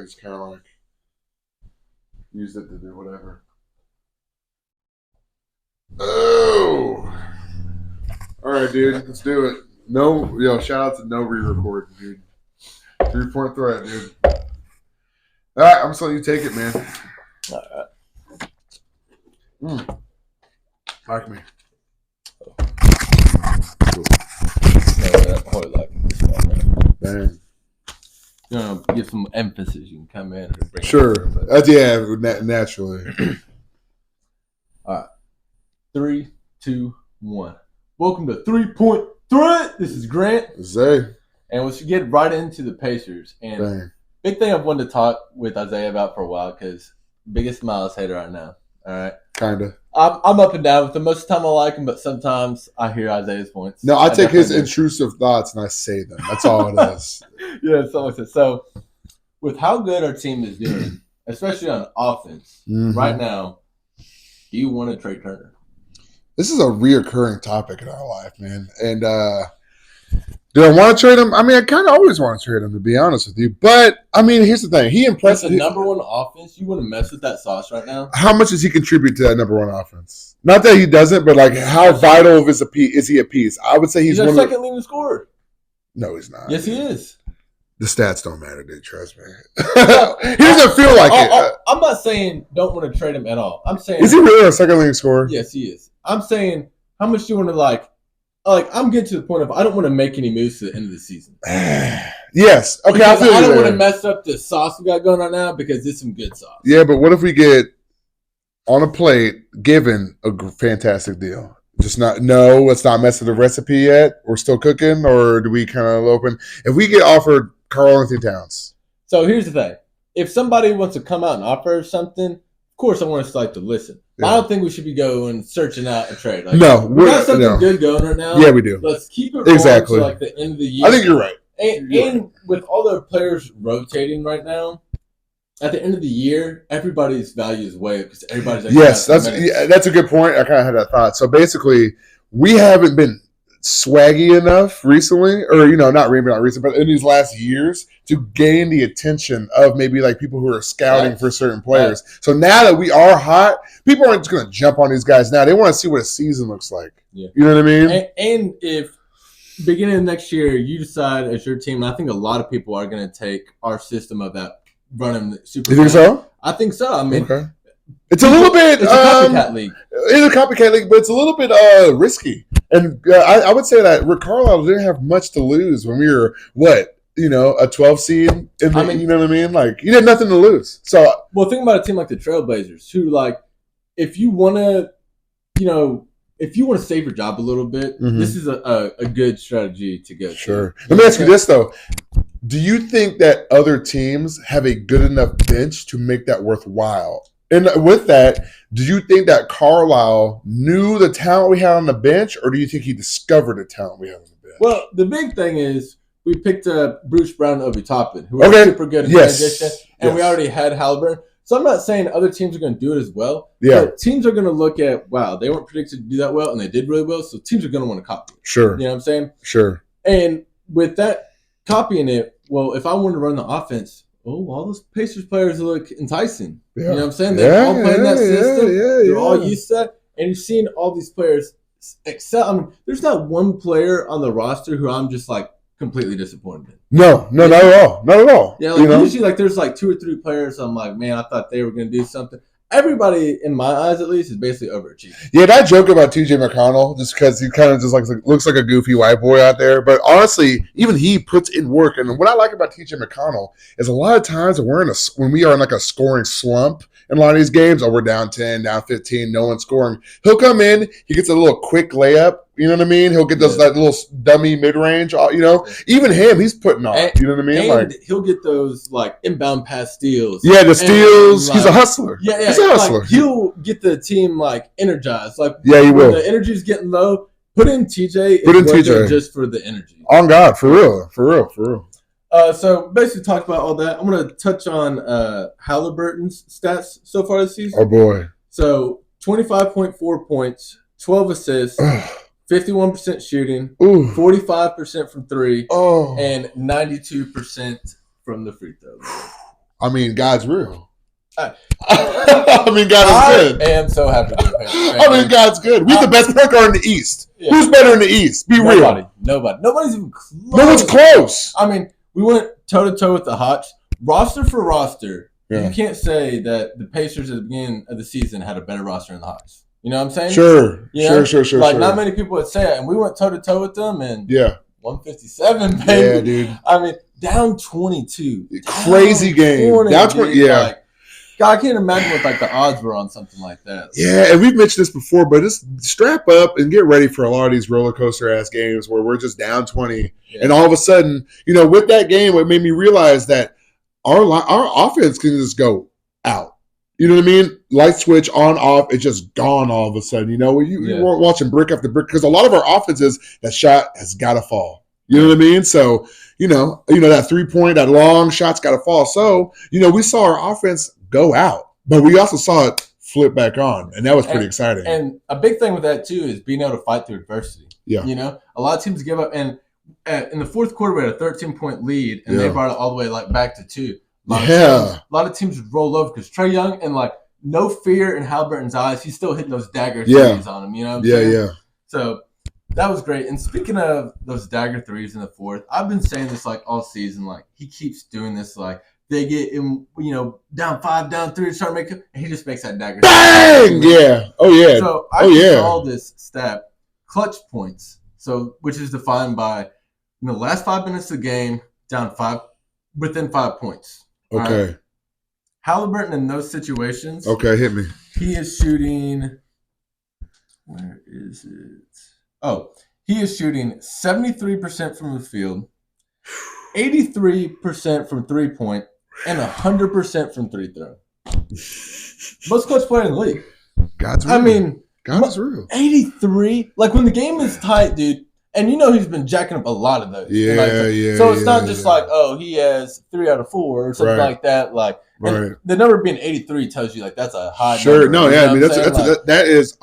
It's kind of like used it to do whatever. Oh, all right, dude, let's do it. No, shout out to no re-recording, dude. 3-point threat, dude. All right, I'm just letting you take it, man. All right. Like me. Hold like this one. Dang. You know, get some emphasis. You can come in and bring. Sure. Naturally. All right. 3, 2, 1. Welcome to 3-point threat. This is Grant. Zay. And we should get right into the Pacers. And Dang. big thing I've wanted to talk with Isaiah about for a while because biggest Miles hater right now. All right. Kinda. I'm up and down with him. Most of the time I like him, but sometimes I hear Isaiah's points. No, I take his definitely do. intrusive thoughts and I say them. That's all it is. Yeah, so like that. So with how good our team is doing, especially on offense, right now, do you want to trade Turner? This is a reoccurring topic in our life, man. And do I want to trade him? I mean, I kind of always want to trade him, to be honest with you. But, I mean, here's the thing. He impressed the number one offense. You want to mess with that sauce right now? How much does he contribute to that number one offense? Not that he doesn't, but like how vital of is he a piece? I would say he's our one second of leading scorer. No, he's not. Yes, he is. The stats don't matter, dude. Trust me. He doesn't feel like it. I'm not saying don't want to trade him at all. I'm saying is he really a second leading scorer? Yes, he is. I'm saying how much do you want to like I'm getting to the point of I don't want to make any moves to the end of the season. Yes. Okay, I don't want to mess up the sauce we got going on now because it's some good sauce. Yeah, but what if we get on a plate given a fantastic deal? Just let's not mess with the recipe yet. We're still cooking, or do we kind of open? If we get offered Karl-Anthony Towns. So here's the thing. If somebody wants to come out and offer something, of course I want us to listen. Yeah. I don't think we should be going searching out a trade. No. We got something good going right now. Yeah, we do. Let's keep it rolling exactly to the end of the year. I think you're right. And with all the players rotating right now, at the end of the year, everybody's value is way up because everybody's that's a good point. I kind of had that thought. So basically, we haven't been swaggy enough recently, or not recent, but in these last years to gain the attention of maybe like people who are scouting for certain players. Right. So now that we are hot, people aren't just going to jump on these guys now. They want to see what a season looks like. Yeah. You know what I mean? And if beginning of next year you decide as your team, I think a lot of people are going to take our system of that running super. You think so? I think so. I mean, okay. It's a little bit. It's a copycat league. It's a copycat league, but it's a little bit risky. And I would say that Rick Carlisle didn't have much to lose when we were a 12 seed. You know what I mean? Like he had nothing to lose. So think about a team like the Trailblazers, who if you want to save your job a little bit, this is a good strategy to go. Sure. Let me ask you this though. Do you think that other teams have a good enough bench to make that worthwhile? And with that, do you think that Carlisle knew the talent we had on the bench, or do you think he discovered the talent we had on the bench? Well, the big thing is we picked up Bruce Brown and Obi Toppin, who are super good in transition, and we already had Halliburton. So I'm not saying other teams are going to do it as well. Yeah. But teams are going to look at, wow, they weren't predicted to do that well, and they did really well, so teams are going to want to copy it. Sure. You know what I'm saying? Sure. And with that, copying it, well, if I wanted to run the offense, all those Pacers players look enticing. Yeah. You know what I'm saying? They're all playing that system. They're all used to that. And you've seen all these players excel. I mean, there's not one player on the roster who I'm just completely disappointed in. No, not at all. Not at all. Yeah, usually there's 2 or 3 players I'm like, man, I thought they were going to do something. Everybody, in my eyes at least, is basically overachieving. Yeah, that joke about TJ McConnell, just because he kind of just looks like a goofy white boy out there. But honestly, even he puts in work. And what I like about TJ McConnell is a lot of times when we are in a scoring slump in a lot of these games, we're down 10, down 15, no one's scoring. He'll come in, he gets a little quick layup. You know what I mean? He'll get that little dummy mid-range, Even him, he's putting on. You know what I mean? And he'll get those, inbound pass steals. Yeah, the steals. He's a hustler. Yeah. He's a hustler. He'll get the team, energized. Yeah, he will. When the energy's getting low, put in TJ. Put in TJ. Just for the energy. On God, for real. So basically talk about all that. I'm going to touch on Halliburton's stats so far this season. Oh, boy. So 25.4 points, 12 assists. 51% shooting, 45% from 3, and 92% from the free throw. I mean, God's real. I- I mean, God is good. I am so happy to be a Pacers fan. I mean, God's good. We're the best point guard in the East. Yeah. Who's better in the East? Be real. Nobody's even close. No one's close. I mean, we went toe-to-toe with the Hawks. Roster for roster, Yeah. you can't say that the Pacers at the beginning of the season had a better roster than the Hawks. You know what I'm saying? Sure. You know? Sure. Like, not many people would say it. And we went toe-to-toe with them, and Yeah. 157, baby. Yeah, dude. I mean, down 22. Crazy game. Down 20, dude. yeah. Like, God, I can't imagine what, like, the odds were on something like that. Yeah, and we've mentioned this before, but just strap up and get ready for a lot of these roller coaster ass games where we're just down 20. Yeah. And all of a sudden, with that game, it made me realize that our offense can just go out. You know what I mean? Light switch on, off, it's just gone all of a sudden. You weren't watching brick after brick because a lot of our offenses, that shot has got to fall. You know what I mean? So, that 3-point, that long shot's got to fall. So, we saw our offense go out, but we also saw it flip back on, and that was pretty exciting. And a big thing with that, too, is being able to fight through adversity. Yeah. A lot of teams give up, and in the fourth quarter, we had a 13-point lead, and they brought it all the way back to 2. A lot of teams would roll over because Trae Young, and no fear in Haliburton's eyes, he's still hitting those dagger threes on him. You know what I'm saying? Yeah. So that was great. And speaking of those dagger threes in the fourth, I've been saying this all season. He keeps doing this. They get him, down 5, down 3, start making, and he just makes that dagger. Bang! Yeah. Oh yeah. So I saw this stat, clutch points. So which is defined by in the last 5 minutes of the game, down 5, within 5 points. Okay. Right. Haliburton in those situations. Okay, hit me. He is shooting. Where is it? Oh, he is shooting 73% from the field, 83% from 3-point, and 100% from 3-throw. Most clutch player in the league. God's real. I mean, God's real. 83. When the game is tight, dude. And he's been jacking up a lot of those. Yeah. So it's not just he has 3 out of 4 or something like that. Right. The number being 83 tells you that's a high Sure. number. No, you yeah. know I mean, that is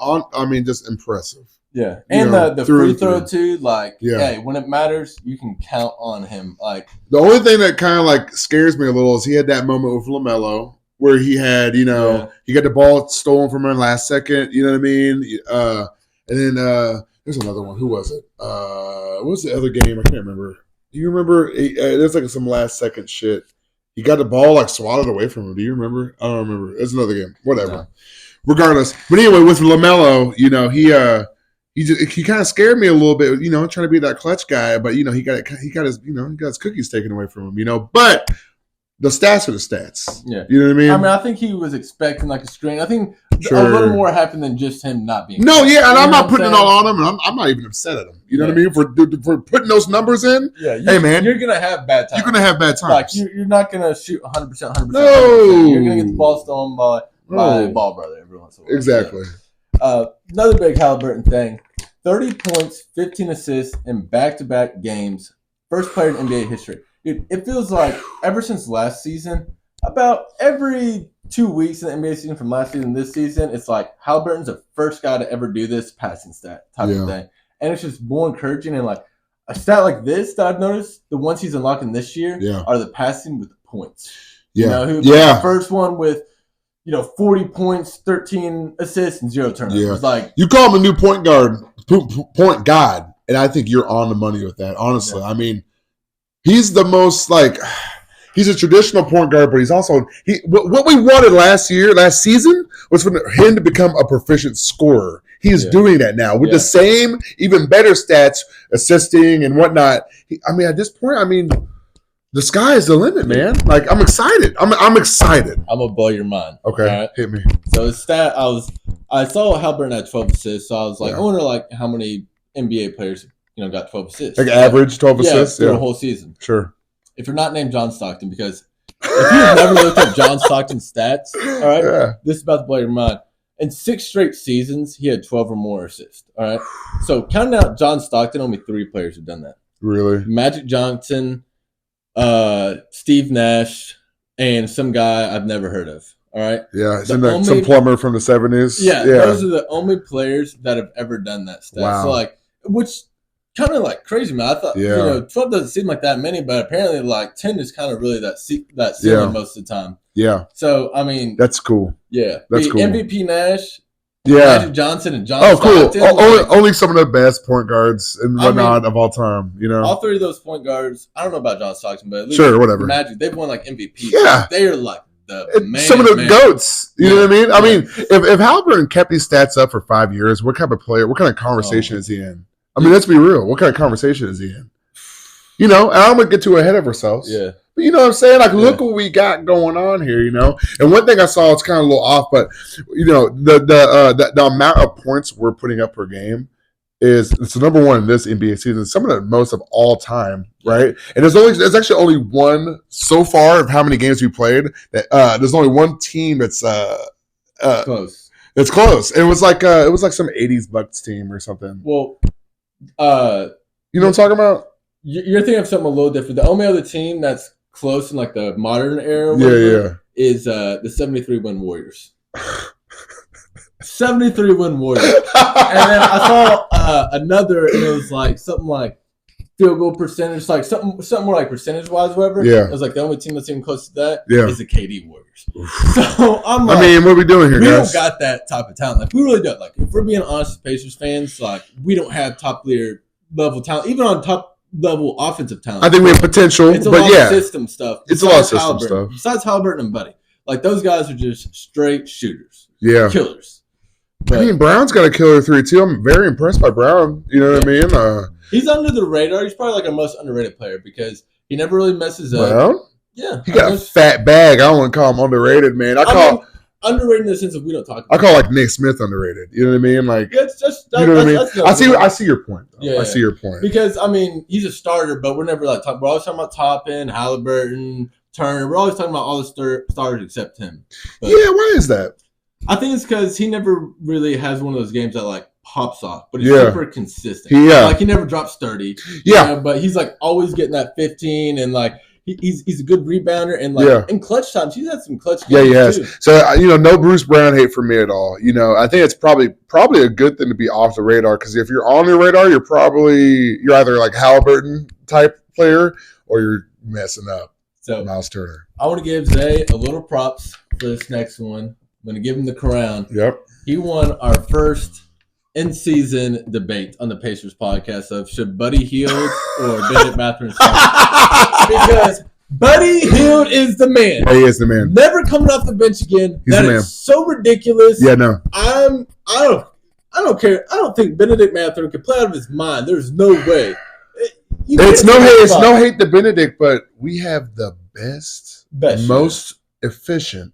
just impressive. Yeah. And the free throw too, hey, when it matters, you can count on him. The only thing that kind of scares me a little is he had that moment with LaMelo where he had, he got the ball stolen from him last second, you know what I mean? And then there's another one. Who was it? What was the other game? I can't remember. Do you remember? There's some last second shit. He got the ball swatted away from him. Do you remember? I don't remember. It's another game. Whatever. No. Regardless. But anyway, with LaMelo, he kind of scared me a little bit, trying to be that clutch guy, but he got his cookies taken away from him, But the stats are the stats. Yeah. You know what I mean? I mean, I think he was expecting a screen. I think a little more happened than just him not being. No, yeah, and I'm not putting it all on him, and I'm not even upset at him. You know what I mean? For putting those numbers in. Yeah. Hey, man. You're going to have bad times. You're going to have bad times. You're not going to shoot 100%, 100%. No. You're going to get the ball stolen by a ball brother every once in a while. Exactly. Another big Haliburton thing. 30 points, 15 assists in back-to-back games. First player in NBA history. Dude, it feels like ever since last season, about every 2 weeks in the NBA season from last season to this season, it's Haliburton's the first guy to ever do this passing stat type of thing. And it's just more encouraging. And a stat like this that I've noticed, the ones he's unlocking this year are the passing with the points. Yeah. The first one with 40 points, 13 assists, and 0 turnovers. Yeah. You call him a new point guard, point god, and I think you're on the money with that, honestly. Yeah. I mean, he's the most he's a traditional point guard, but he's also what we wanted last season was for him to become a proficient scorer. He is doing that now with the same, even better stats, assisting and whatnot. At this point, the sky is the limit, man. I'm excited. I'm excited. I'm gonna blow your mind. Okay, right? Hit me. So the stat I saw Haliburton had 12 assists. So I was I wonder how many NBA players got 12 assists. Average 12 assists through a whole season. Sure. If you're not named John Stockton, because if you've never looked at John Stockton's stats, all right, this is about to blow your mind. In 6 straight seasons, he had 12 or more assists. All right. So counting out John Stockton, only 3 players have done that. Really? Magic Johnson, Steve Nash, and some guy I've never heard of. All right. Yeah, some plumber from the 70s. Yeah, those are the only players that have ever done that stat. Wow. So which kind of like crazy, man. I thought, Yeah. 12 doesn't seem like that many, but apparently like 10 is kind of really that ceiling Yeah. most of the time. Yeah. So, I mean, That's cool. yeah. That's The cool. MVP Nash, Yeah. Magic Johnson, and John Oh, cool. Stockton. Only some of the best point guards and I whatnot of all time, all three of those point guards, I don't know about John Stockton, but at least Sure, whatever. Magic, they've won like MVP. Yeah. They are like the man. Some of the GOATs. You know what I mean? I Yeah. mean, if Halliburton kept these stats up for 5 years, what kind of player, what kind of conversation is he in? I mean, let's be real. What kind of conversation is he in? And I'm going to get too ahead of ourselves. Yeah. But you know what I'm saying? Like, look what we got going on here, And one thing I saw, it's kind of a little off, but, the amount of points we're putting up per game it's the number one in this NBA season. Some of the most of all time, right? And there's actually only one so far of how many games we played. That there's only one team that's close. It's close. It was like some '80s Bucks team or something. Well, you know what I'm talking about? You're thinking of something a little different. The only other team that's close in like the modern era, is the 73 win Warriors. 73 win Warriors. And then I saw another, and it was like something like field goal percentage, like something more like percentage wise, whatever. Yeah. It was like the only team that's even close to that Yeah. is the KD Warriors. So I'm like, I mean, what are we doing here, we guys? don't got that type of talent. Like we really don't. Like if we're being honest as Pacers fans, like we don't have top level talent, even on top level offensive talent. I think we have potential, it's a but lot yeah, of system stuff. It's a lot of system Halliburton. stuff. Besides Halliburton and Buddy, like those guys are just straight shooters, Yeah. killers. I mean, Brown's got a killer 3 too. I'm very impressed by Brown. You know what I mean? He's under the radar. He's probably like our most underrated player because he never really messes up. Brown? Yeah, He got a fat bag. I don't want to call him underrated, man. I mean, underrated in the sense of we don't talk about I call like Nick Smith underrated. You know what I mean? Like, it's just you know what I mean? that's I see your point. Though. Yeah. I see your point. Because I mean, he's a starter, but we're never like talking. We're always talking about Toppin, Halliburton, Turner. We're always talking about all the starters except him. But Yeah, why is that? I think it's because he never really has one of those games that like pops off, but he's Yeah. super consistent. Yeah. Like he never drops 30. Yeah. But he's like always getting that 15 and like he's a good rebounder and like in clutch times he's had some clutch Yeah, games he has. too. So no Bruce Brown hate for me at all. I think it's probably a good thing to be off the radar because if you're on the radar, you're either like Halliburton type player or you're messing up. So Miles Turner. I want to give Zay a little props for this next one. I'm going to give him the crown. Yep. He won our first in-season debate on the Pacers podcast of should Buddy Hield or Bennett Mathurin start. Because Buddy Hield is the man. Yeah, he is the man. Never coming off the bench again. He's That the man. is so ridiculous. Yeah, no. I don't care. I don't think Benedict Mathurin can play out of his mind. There's no way. It's no hate to Benedict, but we have the best most efficient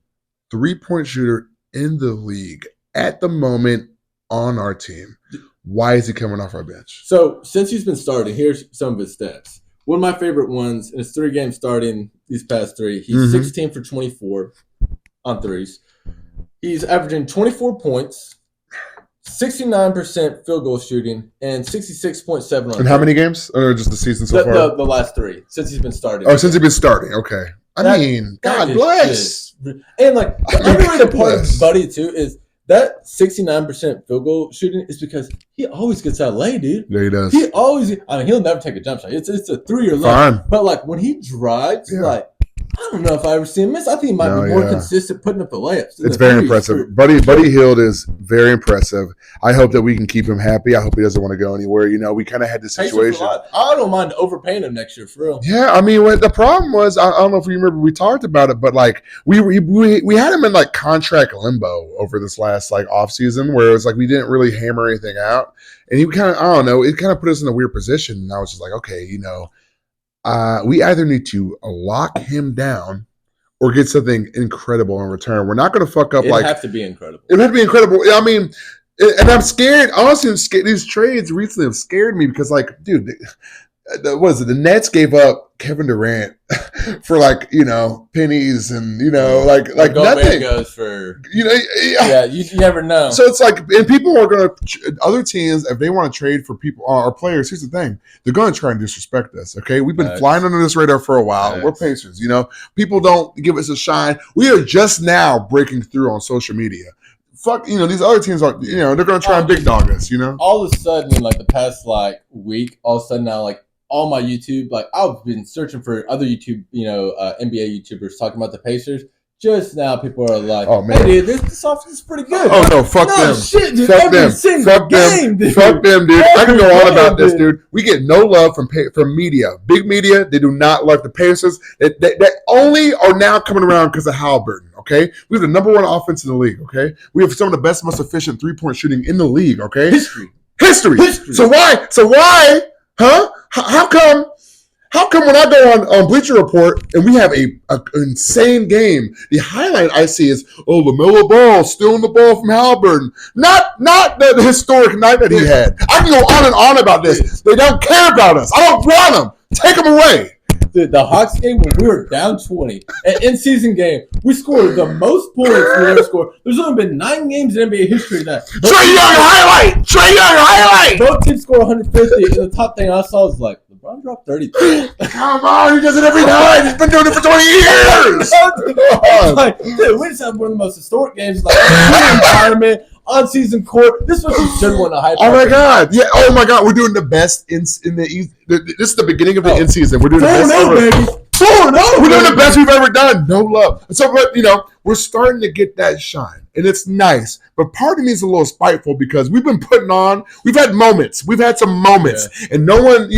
3-point shooter in the league at the moment on our team. Why is he coming off our bench? So since he's been starting, here's some of his stats. One of my favorite ones in his 3 games starting these past 3. He's 16 for 24 on threes. He's averaging 24 points, 69% field goal shooting, and 66.7 on. And how many games? Or just the season so far? The last 3 since he's been starting. Oh, since he's been starting. Okay. God bless. And like the underrated part of Buddy too is that 69% field goal shooting is because he always gets out late, dude. Yeah, he does. He'll never take a jump shot. It's a 3-year line. Fine. But like when he drives, like I don't know if I ever see him miss. I think he might be more consistent putting up the layups. It's very impressive. Buddy Hield is very impressive. I hope that we can keep him happy. I hope he doesn't want to go anywhere. We kind of had this situation. I don't mind overpaying him next year for real. Yeah, I mean, the problem was, I don't know if you remember, we talked about it, but like we had him in like contract limbo over this last like off season, where it was like we didn't really hammer anything out, and he kind of, I don't know, it kind of put us in a weird position. And I was just like, okay, we either need to lock him down or get something incredible in return. We're not going to fuck up. It'd have to be incredible. It would have to be incredible. I mean, and I'm scared. Honestly, these trades recently have scared me because, like, dude, what is it? The Nets gave up Kevin Durant for like pennies and like nothing. Goes for you never know. So it's like, and people are going to other teams if they want to trade for people or players. Here's the thing: they're going to try and disrespect us. Okay, we've been flying under this radar for a while. We're Pacers. People don't give us a shine. We are just now breaking through on social media. fuck, these other teams are, they're going to try and big dog us, All of a sudden, in like the past like week, all of a sudden now, like all my YouTube, like I've been searching for other YouTube, NBA YouTubers talking about the Pacers. Just now, people are like, "Oh man, hey, dude, this offense is pretty good." Oh no, fuck them, shit, dude. Fuck Every them, single fuck game, them, dude. fuck them, dude. I can go on Every about game, this, dude. We get no love from media, big media. They do not like the Pacers. They only are now coming around because of Halliburton. Okay, we have the number one offense in the league. Okay, we have some of the best, most efficient 3-point shooting in the league. Okay, history. So why? Huh? How come when I go on Bleacher Report and we have an insane game, the highlight I see is, LaMelo Ball stealing the ball from Halliburton. Not the historic night that he had. I can go on and on about this. They don't care about us. I don't want them. Take them away. Dude, the Hawks game when we were down 20, an in-season game, we scored the most points we ever scored. There's only been 9 games in NBA history that Trae Young highlight. Both teams scored 150, and the top thing I saw was like, LeBron dropped 33. Come on, he does it every night. He's been doing it for 20 years. Like, dude, we just had one of the most historic games, like environment, on-season court. This was a good one to hype. Oh my god! Yeah. Oh my god! We're doing the best in the East. This is the beginning of the in season. We're doing the best ever. Baby. 4-0, We're doing the best we've ever done. No love. So, but we're starting to get that shine, and it's nice. But part of me is a little spiteful because we've been putting on. We've had moments. We've had some moments, and no one,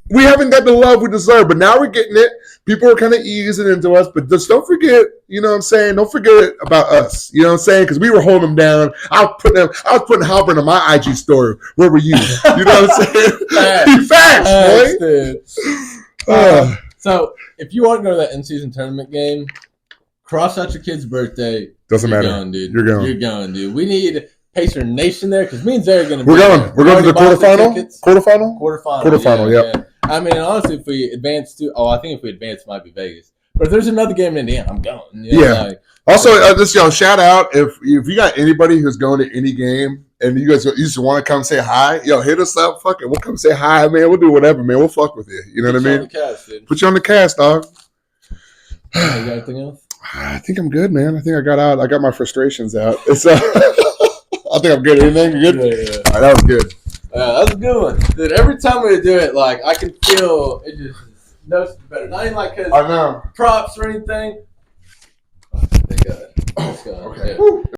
we haven't got the love we deserve. But now we're getting it. People are kind of easing into us, but just don't forget, what I'm saying? Don't forget about us, what I'm saying? Because we were holding them down. I was putting Halpern on my IG story. Where were you? You know what I'm saying? Facts, boy. So if you want to go to that in-season tournament game, cross out your kid's birthday. Doesn't matter. Going, dude. You're going. You're going, dude. We need Pacer Nation there because me and Zay are going to be We're going. there. We're going to the quarterfinal? Quarterfinal, yeah. I mean, honestly, if we advance to, I think if we advance, it might be Vegas. But if there's another game in Indiana, I'm going. Also, just shout out if you got anybody who's going to any game and you just want to come say hi, hit us up. Fuck it, we'll come say hi, man. We'll do whatever, man. We'll fuck with you. You know what I mean? Put you on the cast, dog. You got anything else? I think I'm good, man. I think I got out. I got my frustrations out. It's I think I'm good. Anything good? Yeah. All right, that was good. That was a good one, dude. Every time we do it, like I can feel it just noticeably better. Not even like I know props or anything. Thank God. Okay.